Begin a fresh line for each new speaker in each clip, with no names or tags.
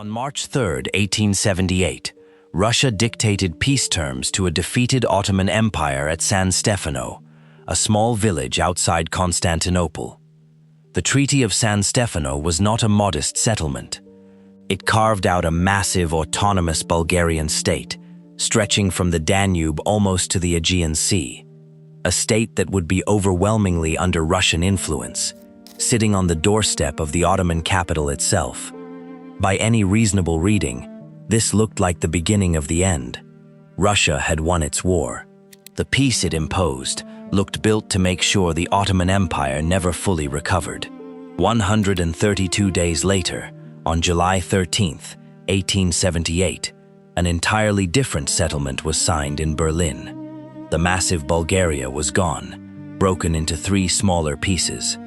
On March 3, 1878, Russia dictated peace terms to a defeated Ottoman Empire at San Stefano, a small village outside Constantinople. The Treaty of San Stefano was not a modest settlement. It carved out a massive autonomous Bulgarian state, stretching from the Danube almost to the Aegean Sea, a state that would be overwhelmingly under Russian influence, sitting on the doorstep of the Ottoman capital itself. By any reasonable reading, this looked like the beginning of the end. Russia had won its war. The peace it imposed looked built to make sure the Ottoman Empire never fully recovered. 132 days later, on July 13, 1878, an entirely different settlement was signed in Berlin. The massive Bulgaria was gone, broken into 3 smaller pieces.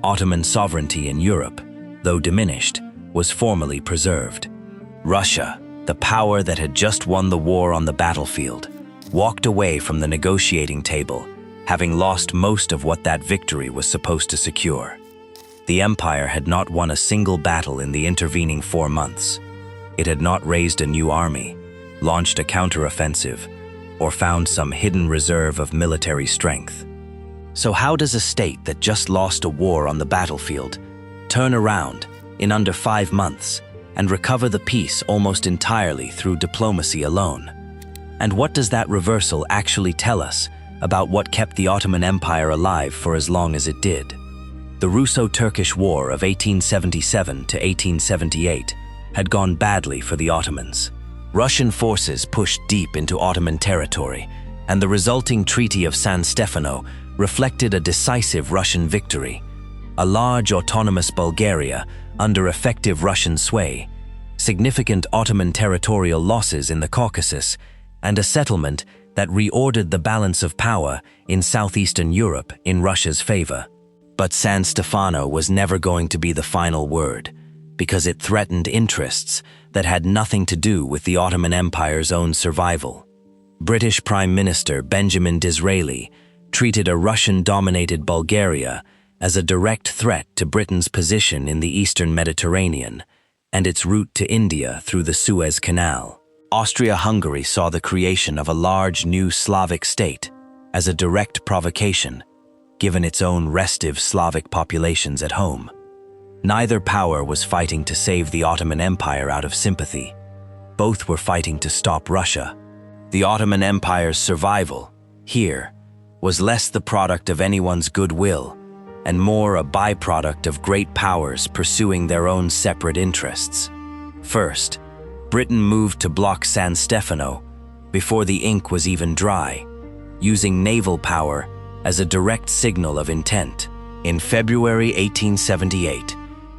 Ottoman sovereignty in Europe, though diminished, was formally preserved. Russia, the power that had just won the war on the battlefield, walked away from the negotiating table, having lost most of what that victory was supposed to secure. The empire had not won a single battle in the intervening 4 months. It had not raised a new army, launched a counteroffensive, or found some hidden reserve of military strength. So how does a state that just lost a war on the battlefield turn around in under 5 months and recover the peace almost entirely through diplomacy alone? And what does that reversal actually tell us about what kept the Ottoman Empire alive for as long as it did? The Russo-Turkish War of 1877 to 1878 had gone badly for the Ottomans. Russian forces pushed deep into Ottoman territory, and the resulting Treaty of San Stefano reflected a decisive Russian victory. A large autonomous Bulgaria under effective Russian sway, significant Ottoman territorial losses in the Caucasus, and a settlement that reordered the balance of power in southeastern Europe in Russia's favor. But San Stefano was never going to be the final word, because it threatened interests that had nothing to do with the Ottoman Empire's own survival. British Prime Minister Benjamin Disraeli treated a Russian-dominated Bulgaria as a direct threat to Britain's position in the eastern Mediterranean and its route to India through the Suez Canal. Austria-Hungary saw the creation of a large new Slavic state as a direct provocation, given its own restive Slavic populations at home. Neither power was fighting to save the Ottoman Empire out of sympathy. Both were fighting to stop Russia. The Ottoman Empire's survival, here, was less the product of anyone's goodwill and more a byproduct of great powers pursuing their own separate interests. First, Britain moved to block San Stefano before the ink was even dry, using naval power as a direct signal of intent. In February 1878,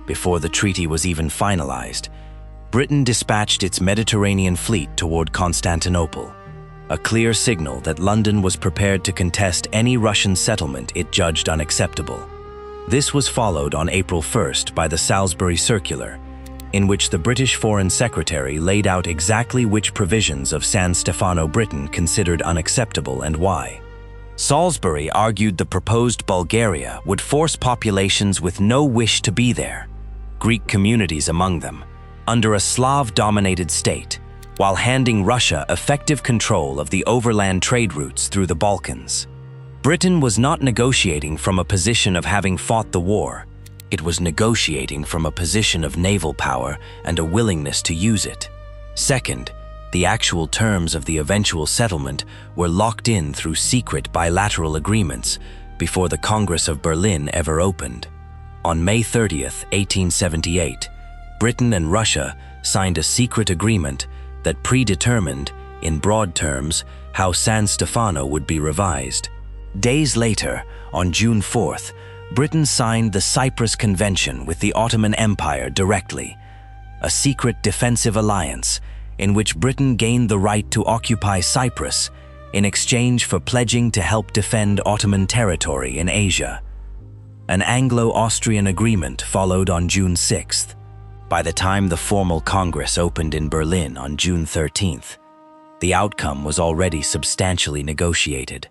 before the treaty was even finalized, Britain dispatched its Mediterranean fleet toward Constantinople, a clear signal that London was prepared to contest any Russian settlement it judged unacceptable. This was followed on April 1st by the Salisbury Circular, in which the British Foreign Secretary laid out exactly which provisions of San Stefano Britain considered unacceptable and why. Salisbury argued the proposed Bulgaria would force populations with no wish to be there, Greek communities among them, under a Slav-dominated state, while handing Russia effective control of the overland trade routes through the Balkans. Britain was not negotiating from a position of having fought the war. It was negotiating from a position of naval power and a willingness to use it. Second, the actual terms of the eventual settlement were locked in through secret bilateral agreements before the Congress of Berlin ever opened. On May 30, 1878, Britain and Russia signed a secret agreement that predetermined, in broad terms, how San Stefano would be revised. Days later, on June 4th, Britain signed the Cyprus Convention with the Ottoman Empire directly, a secret defensive alliance in which Britain gained the right to occupy Cyprus in exchange for pledging to help defend Ottoman territory in Asia. An Anglo-Austrian agreement followed on June 6th. By the time the formal Congress opened in Berlin on June 13th, the outcome was already substantially negotiated.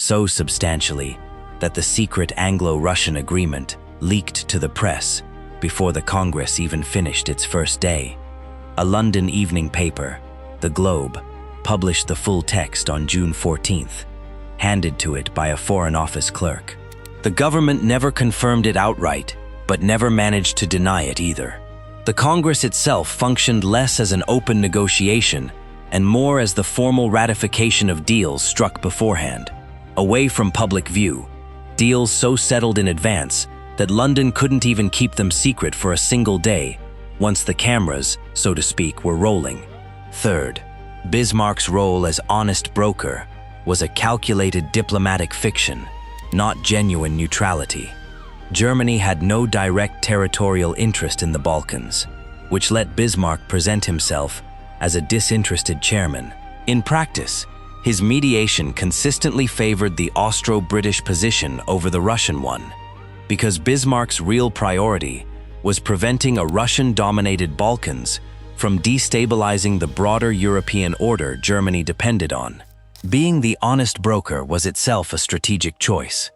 So substantially that the secret Anglo-Russian agreement leaked to the press before the Congress even finished its first day. A London evening paper, The Globe, published the full text on June 14th, handed to it by a Foreign Office clerk. The government never confirmed it outright, but never managed to deny it either. The Congress itself functioned less as an open negotiation and more as the formal ratification of deals struck beforehand, away from public view, deals so settled in advance that London couldn't even keep them secret for a single day, once the cameras, so to speak, were rolling. Third, Bismarck's role as honest broker was a calculated diplomatic fiction, not genuine neutrality. Germany had no direct territorial interest in the Balkans, which let Bismarck present himself as a disinterested chairman. In practice, his mediation consistently favored the Austro-British position over the Russian one, because Bismarck's real priority was preventing a Russian-dominated Balkans from destabilizing the broader European order Germany depended on. Being the honest broker was itself a strategic choice.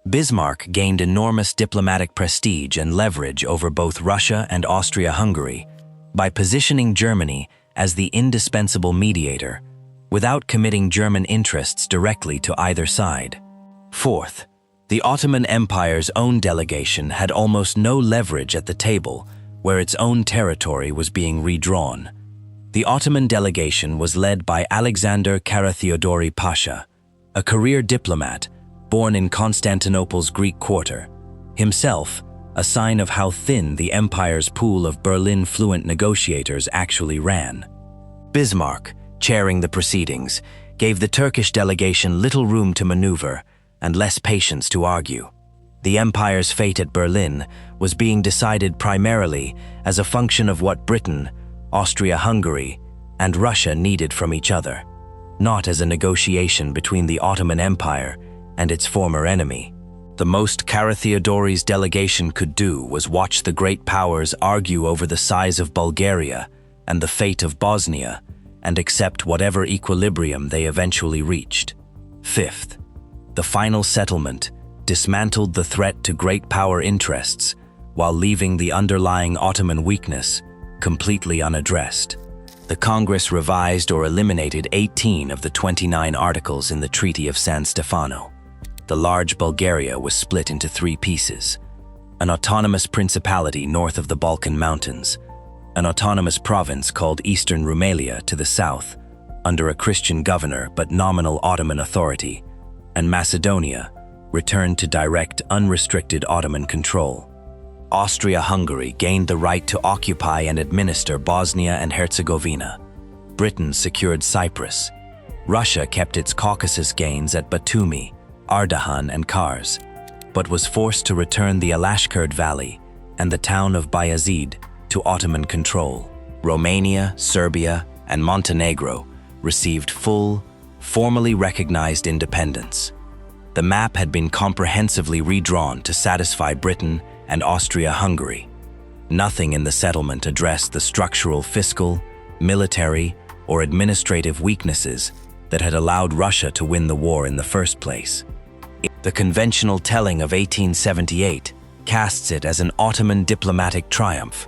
Bismarck gained enormous diplomatic prestige and leverage over both Russia and Austria-Hungary by positioning Germany as the indispensable mediator, without committing German interests directly to either side. Fourth, the Ottoman Empire's own delegation had almost no leverage at the table where its own territory was being redrawn. The Ottoman delegation was led by Alexander Karatheodori Pasha, a career diplomat born in Constantinople's Greek quarter, himself a sign of how thin the empire's pool of Berlin-fluent negotiators actually ran. Bismarck, chairing the proceedings, gave the Turkish delegation little room to maneuver and less patience to argue. The empire's fate at Berlin was being decided primarily as a function of what Britain, Austria-Hungary, and Russia needed from each other, not as a negotiation between the Ottoman Empire and its former enemy. The most Karatheodori's delegation could do was watch the great powers argue over the size of Bulgaria and the fate of Bosnia, and accept whatever equilibrium they eventually reached. Fifth, the final settlement dismantled the threat to great power interests while leaving the underlying Ottoman weakness completely unaddressed. The Congress revised or eliminated 18 of the 29 articles in the Treaty of San Stefano. The large Bulgaria was split into 3 pieces: an autonomous principality north of the Balkan Mountains, an autonomous province called Eastern Rumelia to the south, under a Christian governor but nominal Ottoman authority, and Macedonia, returned to direct, unrestricted Ottoman control. Austria-Hungary gained the right to occupy and administer Bosnia and Herzegovina. Britain secured Cyprus. Russia kept its Caucasus gains at Batumi, Ardahan, and Kars, but was forced to return the Alashkert Valley and the town of Bayazid to Ottoman control. Romania, Serbia, and Montenegro received full, formally recognized independence. The map had been comprehensively redrawn to satisfy Britain and Austria-Hungary. Nothing in the settlement addressed the structural fiscal, military, or administrative weaknesses that had allowed Russia to win the war in the first place. The conventional telling of 1878 casts it as an Ottoman diplomatic triumph,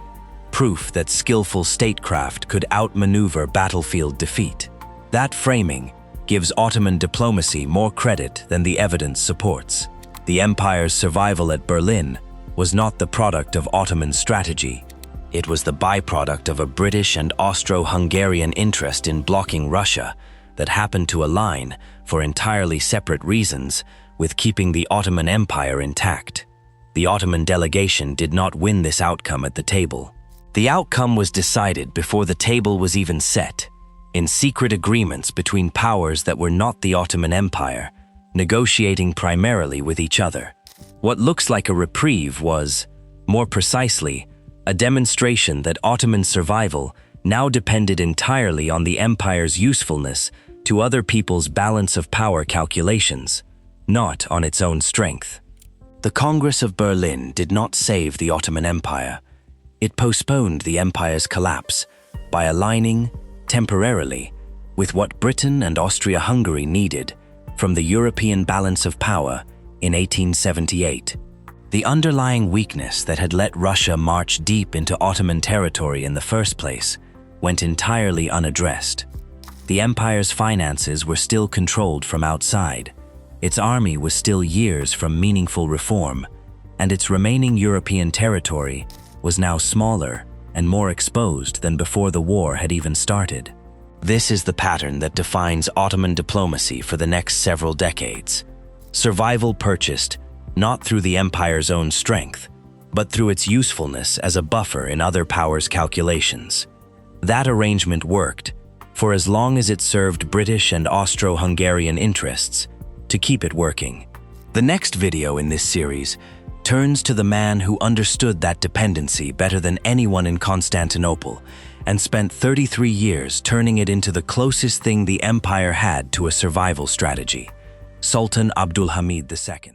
proof that skillful statecraft could outmaneuver battlefield defeat. That framing gives Ottoman diplomacy more credit than the evidence supports. The empire's survival at Berlin was not the product of Ottoman strategy. It was the byproduct of a British and Austro-Hungarian interest in blocking Russia that happened to align, for entirely separate reasons, with keeping the Ottoman Empire intact. The Ottoman delegation did not win this outcome at the table. The outcome was decided before the table was even set, in secret agreements between powers that were not the Ottoman Empire, negotiating primarily with each other. What looks like a reprieve was, more precisely, a demonstration that Ottoman survival now depended entirely on the empire's usefulness to other people's balance of power calculations, not on its own strength. The Congress of Berlin did not save the Ottoman Empire. It postponed the empire's collapse by aligning, temporarily, with what Britain and Austria-Hungary needed from the European balance of power in 1878. The underlying weakness that had let Russia march deep into Ottoman territory in the first place went entirely unaddressed. The empire's finances were still controlled from outside. Its army was still years from meaningful reform, and its remaining European territory was now smaller and more exposed than before the war had even started. This is the pattern that defines Ottoman diplomacy for the next several decades. Survival purchased not through the empire's own strength, but through its usefulness as a buffer in other powers' calculations. That arrangement worked for as long as it served British and Austro-Hungarian interests to keep it working. The next video in this series turns to the man who understood that dependency better than anyone in Constantinople and spent 33 years turning it into the closest thing the empire had to a survival strategy: Sultan Abdulhamid II.